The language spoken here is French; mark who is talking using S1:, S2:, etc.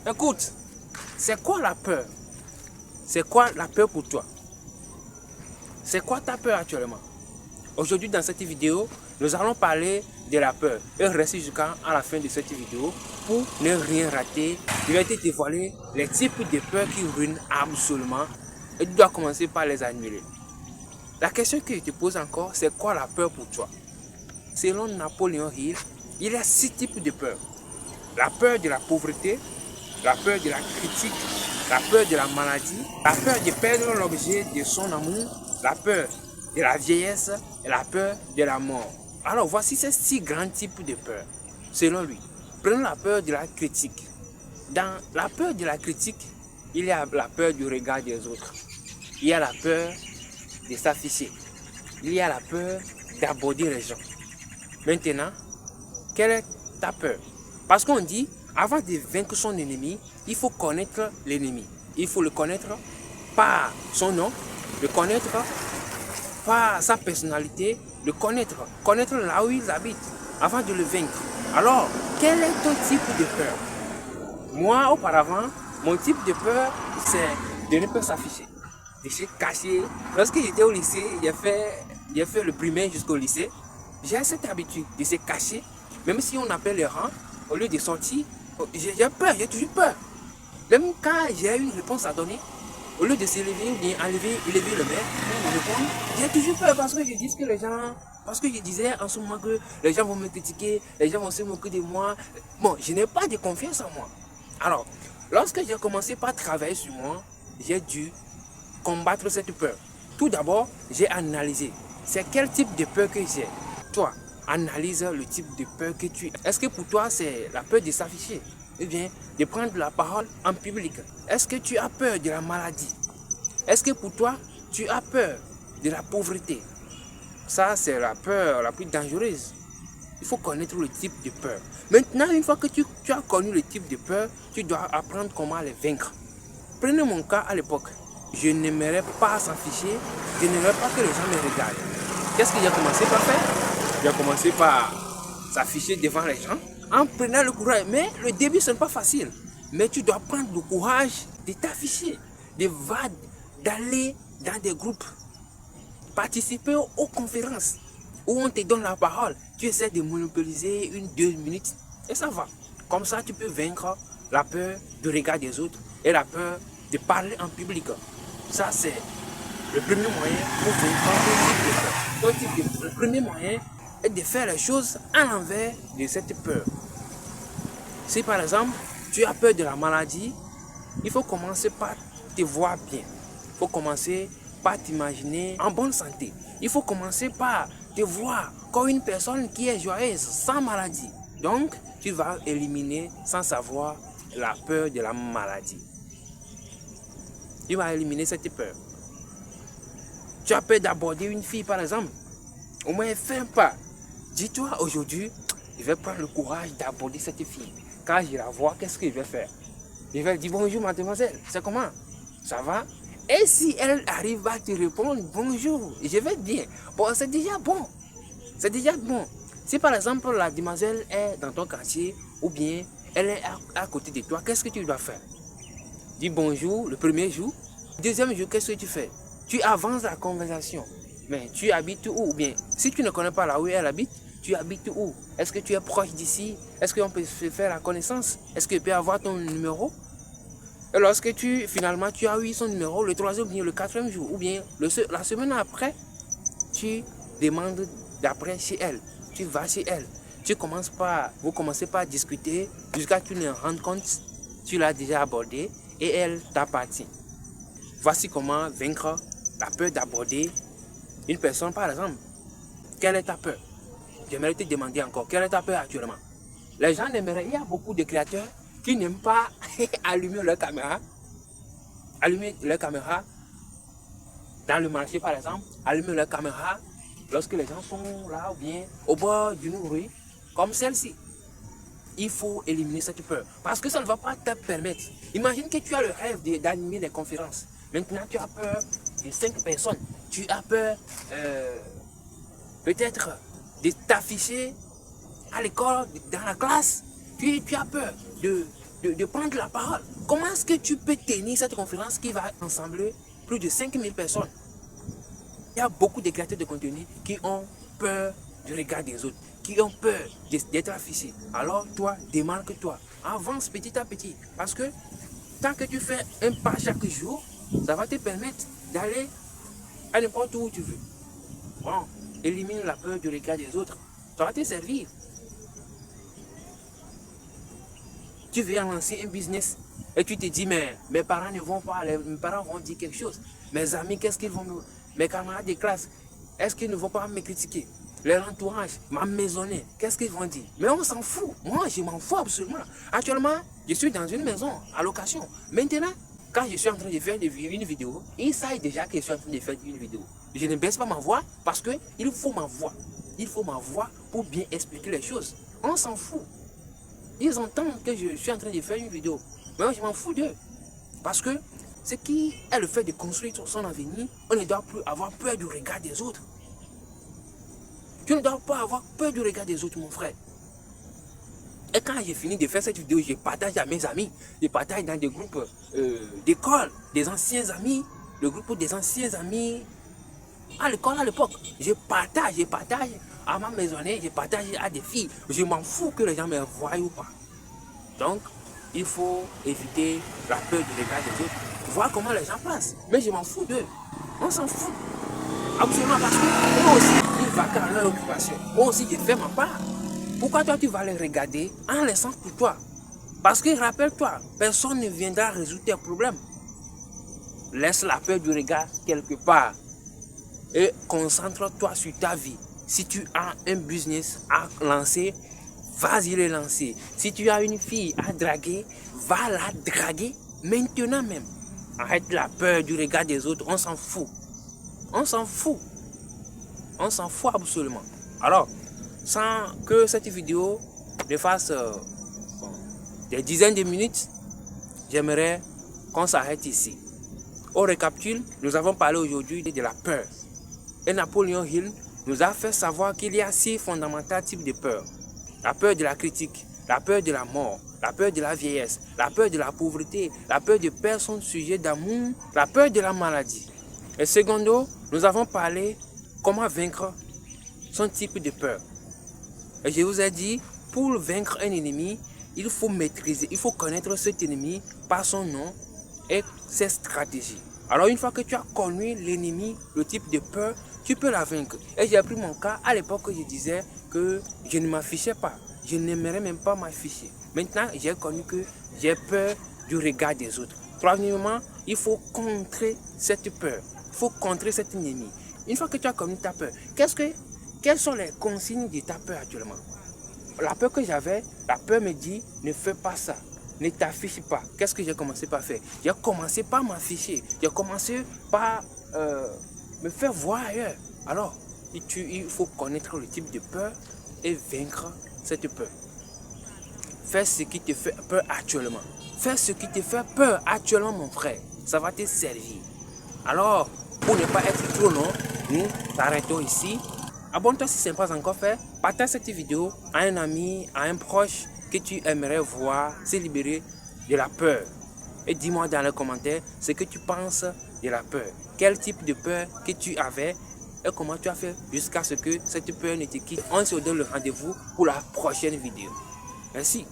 S1: Écoute, c'est quoi la peur? C'est quoi la peur pour toi? C'est quoi ta peur actuellement? Aujourd'hui, dans cette vidéo, nous allons parler de la peur. Et restez jusqu'à la fin de cette vidéo pour ne rien rater. Je vais te dévoiler les types de peurs qui ruinent absolument. Et tu dois commencer par les annuler. La question que je te pose encore, c'est quoi la peur pour toi? Selon Napoléon Hill, il y a 6 types de peurs. La peur de la pauvreté, la peur de la critique, la peur de la maladie, la peur de perdre l'objet de son amour, la peur de la vieillesse et la peur de la mort. Alors voici ces 6 grands types de peurs, selon lui. Prenons la peur de la critique. Dans la peur de la critique, il y a la peur du regard des autres. Il y a la peur de s'afficher. Il y a la peur d'aborder les gens. Maintenant, quelle est ta peur? Parce qu'on dit, avant de vaincre son ennemi, il faut connaître l'ennemi. Il faut le connaître par son nom, le connaître par sa personnalité, le connaître là où il habite, avant de le vaincre. Alors, quel est ton type de peur? Moi, auparavant, mon type de peur, c'est de ne pas s'afficher, de se cacher. Lorsque j'étais au lycée, j'ai fait le primaire jusqu'au lycée, j'ai cette habitude de se cacher, même si on appelle les rangs, au lieu de sortir, j'ai peur, j'ai toujours peur. Même quand j'ai une réponse à donner, au lieu de se lever ou bien élever le main, j'ai toujours peur parce que je dis que les gens, parce que je disais en ce moment que les gens vont me critiquer, les gens vont se moquer de moi. Bon, je n'ai pas de confiance en moi. Alors, lorsque j'ai commencé par travailler sur moi, j'ai dû combattre cette peur. Tout d'abord, j'ai analysé. C'est quel type de peur que j'ai? Toi, analyse le type de peur que tu as. Est-ce que pour toi, c'est la peur de s'afficher? Ou bien de prendre la parole en public? Est-ce que tu as peur de la maladie? Est-ce que pour toi, tu as peur de la pauvreté? Ça, c'est la peur la plus dangereuse. Il faut connaître le type de peur. Maintenant, une fois que tu as connu le type de peur, tu dois apprendre comment les vaincre. Prenez mon cas à l'époque. Je n'aimerais pas s'afficher, je n'aimerais pas que les gens me regardent. Qu'est-ce que j'ai commencé par faire? J'ai commencé par s'afficher devant les gens en prenant le courage. Mais le début, ce n'est pas facile. Mais tu dois prendre le courage de t'afficher, d'aller dans des groupes, participer aux conférences où on te donne la parole. Tu essaies de monopoliser 1-2 minutes et ça va. Comme ça, tu peux vaincre la peur du regard des autres et la peur de parler en public. Ça, c'est le premier moyen pour vaincre un type de peur. Le premier moyen est de faire les choses à l'envers de cette peur. Si par exemple, tu as peur de la maladie, il faut commencer par te voir bien. Il faut commencer par t'imaginer en bonne santé. Il faut commencer par te voir comme une personne qui est joyeuse, sans maladie. Donc, tu vas éliminer sans savoir la peur de la maladie. Tu vas éliminer cette peur. Tu as peur d'aborder une fille par exemple. Au moins, fais un pas. Dis-toi aujourd'hui, je vais prendre le courage d'aborder cette fille. Quand je la vois, qu'est-ce que je vais faire? Je vais dire bonjour mademoiselle, c'est comment? Ça va? Et si elle arrive à te répondre bonjour, je vais bien. Bon, c'est déjà bon. C'est déjà bon. Si par exemple la demoiselle est dans ton quartier ou bien elle est à côté de toi, qu'est-ce que tu dois faire? Dis bonjour le premier jour. Deuxième jour, qu'est-ce que tu fais? Tu avances la conversation. Mais tu habites où? Ou bien, si tu ne connais pas là où elle habite, tu habites où? Est-ce que tu es proche d'ici? Est-ce qu'on peut se faire la connaissance? Est-ce que tu peux avoir ton numéro? Et lorsque finalement tu as eu son numéro, le troisième ou bien le quatrième jour, ou bien la semaine après, tu demandes d'après chez elle. Tu vas chez elle. Vous commencez par discuter jusqu'à ce que tu te rendes compte, tu l'as déjà abordé et elle t'appartient. Voici comment vaincre la peur d'aborder une personne par exemple. Quelle est ta peur? J'aimerais te demander encore, quelle est ta peur actuellement? Les gens n'aimeraient, il y a beaucoup de créateurs qui n'aiment pas allumer leur caméra. Allumer leur caméra dans le marché par exemple. Allumer leur caméra lorsque les gens sont là ou bien au bord d'une rue comme celle-ci. Il faut éliminer cette peur parce que ça ne va pas te permettre. Imagine que tu as le rêve d'animer des conférences. Maintenant tu as peur de 5 personnes. Tu as peur peut-être de t'afficher à l'école, dans la classe. Tu as peur de prendre la parole. Comment est-ce que tu peux tenir cette conférence qui va ensembler plus de 5000 personnes? Il y a beaucoup de créateurs de contenu qui ont peur du regard des autres, qui ont peur d'être affichés. Alors toi, démarque-toi, avance petit à petit. Parce que tant que tu fais un pas chaque jour, ça va te permettre d'aller à n'importe où tu veux. Bon, élimine la peur du regard des autres. Ça va te servir. Tu veux lancer un business et tu te dis, mais mes parents ne vont pas, mes parents vont dire quelque chose. Mes amis, qu'est-ce qu'ils vont me... Mes camarades de classe, est-ce qu'ils ne vont pas me critiquer? Leur entourage, ma maisonnée, qu'est-ce qu'ils vont dire? Mais on s'en fout. Moi, je m'en fous absolument. Actuellement, je suis dans une maison à location. Maintenant, quand je suis en train de faire une vidéo, ils savent déjà que je suis en train de faire une vidéo. Je ne baisse pas ma voix parce qu'il faut ma voix. Il faut ma voix pour bien expliquer les choses. On s'en fout. Ils entendent que je suis en train de faire une vidéo. Mais moi, je m'en fous d'eux. Parce que ce qui est le fait de construire son avenir, on ne doit plus avoir peur du regard des autres. Tu ne dois pas avoir peur du regard des autres, mon frère. Et quand j'ai fini de faire cette vidéo, je partage à mes amis. Je partage dans des groupes d'école, des anciens amis, le groupe des anciens amis à l'école à l'époque. Je partage à ma maisonnée, je partage à des filles. Je m'en fous que les gens me voient ou pas. Donc, il faut éviter la peur du regard des autres. Voir comment les gens passent. Mais je m'en fous d'eux. On s'en fout. Absolument, parce que moi aussi, ils vaquent à leur occupation. Moi aussi, je fais ma part. Pourquoi toi, tu vas les regarder en laissant pour toi? Parce que rappelle-toi, personne ne viendra résoudre tes problèmes. Laisse la peur du regard quelque part. Et concentre-toi sur ta vie. Si tu as un business à lancer, vas-y le lancer. Si tu as une fille à draguer, va la draguer maintenant même. Arrête la peur du regard des autres, on s'en fout. On s'en fout. On s'en fout absolument. Alors, sans que cette vidéo ne fasse des dizaines de minutes, j'aimerais qu'on s'arrête ici. Au récapitule, nous avons parlé aujourd'hui de la peur. Et Napoleon Hill nous a fait savoir qu'il y a 6 fondamentaux types de peur. La peur de la critique, la peur de la mort, la peur de la vieillesse, la peur de la pauvreté, la peur de personnes sujets d'amour, la peur de la maladie. Et secondo, nous avons parlé comment vaincre son type de peur. Et je vous ai dit, pour vaincre un ennemi, il faut maîtriser, il faut connaître cet ennemi par son nom et ses stratégies. Alors une fois que tu as connu l'ennemi, le type de peur, tu peux la vaincre. Et j'ai pris mon cas, à l'époque je disais que je ne m'affichais pas. Je n'aimerais même pas m'afficher. Maintenant, j'ai connu que j'ai peur du regard des autres. Troisièmement, il faut contrer cette peur. Il faut contrer cet ennemi. Une fois que tu as connu ta peur, quelles sont les consignes de ta peur actuellement? La peur que j'avais, la peur me dit, ne fais pas ça. Ne t'affiche pas. Qu'est-ce que j'ai commencé par faire? J'ai commencé par m'afficher. J'ai commencé par me faire voir ailleurs. Alors, il faut connaître le type de peur et vaincre cette peur. Fais ce qui te fait peur actuellement. Fais ce qui te fait peur actuellement, mon frère. Ça va te servir. Alors, pour ne pas être trop long, nous t'arrêtons ici. Abonne-toi si ce n'est pas encore fait. Partage cette vidéo à un ami, à un proche que tu aimerais voir se libérer de la peur. Et dis-moi dans les commentaires ce que tu penses de la peur. Quel type de peur que tu avais et comment tu as fait jusqu'à ce que cette peur ne te quitte. On se donne le rendez-vous pour la prochaine vidéo. Merci.